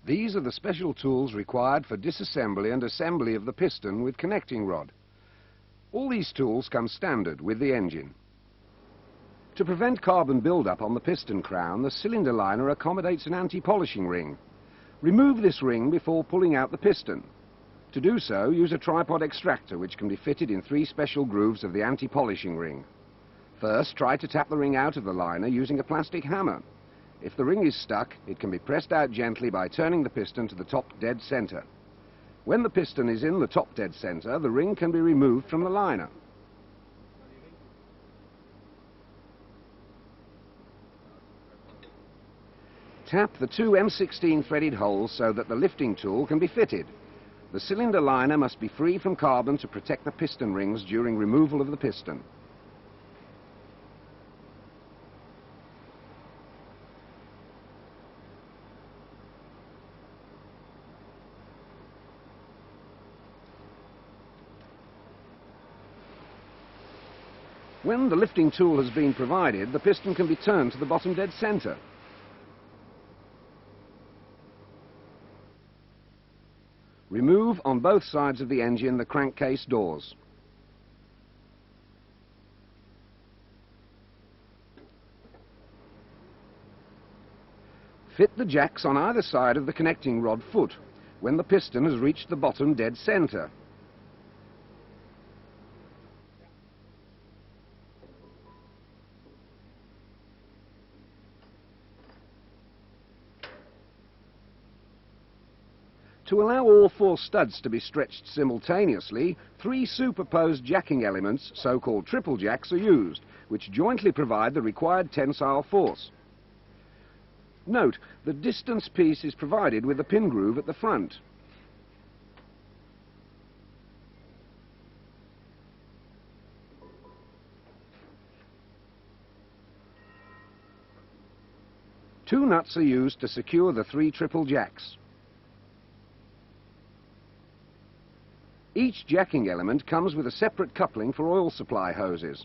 These are the special tools required for disassembly and assembly of the piston with connecting rod. All these tools come standard with the engine. To prevent carbon build-up on the piston crown, the cylinder liner accommodates an anti-polishing ring. Remove this ring before pulling out the piston. To do so, use a tripod extractor which can be fitted in 3 special grooves of the anti-polishing ring. First, try to tap the ring out of the liner using a plastic hammer. If the ring is stuck, it can be pressed out gently by turning the piston to the top dead center. When the piston is in the top dead center, the ring can be removed from the liner. Tap the 2 M16 threaded holes so that the lifting tool can be fitted. The cylinder liner must be free from carbon to protect the piston rings during removal of the piston. When the lifting tool has been provided, the piston can be turned to the bottom dead center. Remove on both sides of the engine the crankcase doors. Fit the jacks on either side of the connecting rod foot when the piston has reached the bottom dead center. To allow all 4 studs to be stretched simultaneously, 3 superposed jacking elements, so-called triple jacks, are used, which jointly provide the required tensile force. Note, the distance piece is provided with a pin groove at the front. Two nuts are used to secure the 3 triple jacks. Each jacking element comes with a separate coupling for oil supply hoses.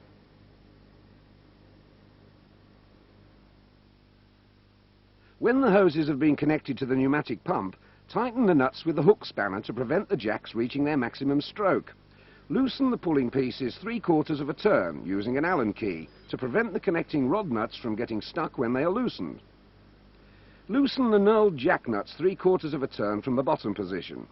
When the hoses have been connected to the pneumatic pump, tighten the nuts with the hook spanner to prevent the jacks reaching their maximum stroke. Loosen the pulling pieces 3/4 of a turn using an Allen key to prevent the connecting rod nuts from getting stuck when they are loosened. Loosen the knurled jack nuts 3/4 of a turn from the bottom position.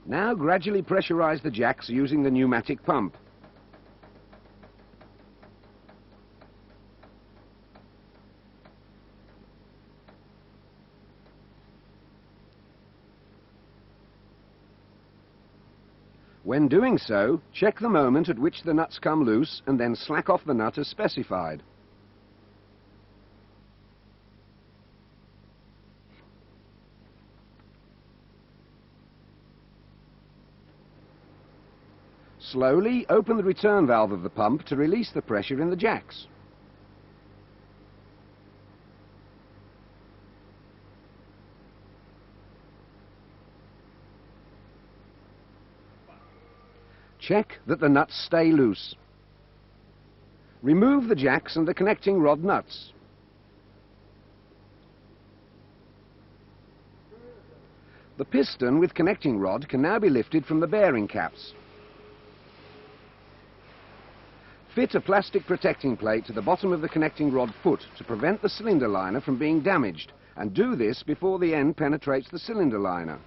Now gradually pressurize the jacks using the pneumatic pump. When doing so, check the moment at which the nuts come loose and then slack off the nut as specified. Slowly open the return valve of the pump to release the pressure in the jacks. Check that the nuts stay loose. Remove the jacks and the connecting rod nuts. The piston with connecting rod can now be lifted from the bearing caps. Fit a plastic protecting plate to the bottom of the connecting rod foot to prevent the cylinder liner from being damaged, and do this before the end penetrates the cylinder liner.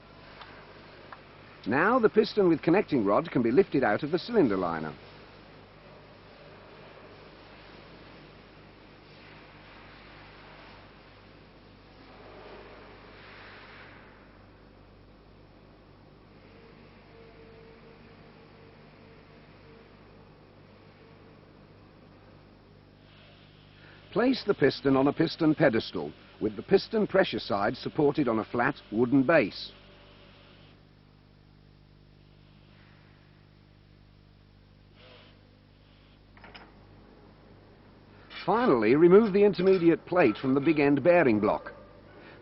Now the piston with connecting rod can be lifted out of the cylinder liner. Place the piston on a piston pedestal, with the piston pressure side supported on a flat wooden base. Finally, remove the intermediate plate from the big end bearing block.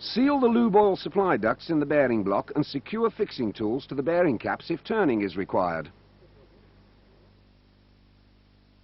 Seal the lube oil supply ducts in the bearing block and secure fixing tools to the bearing caps if turning is required.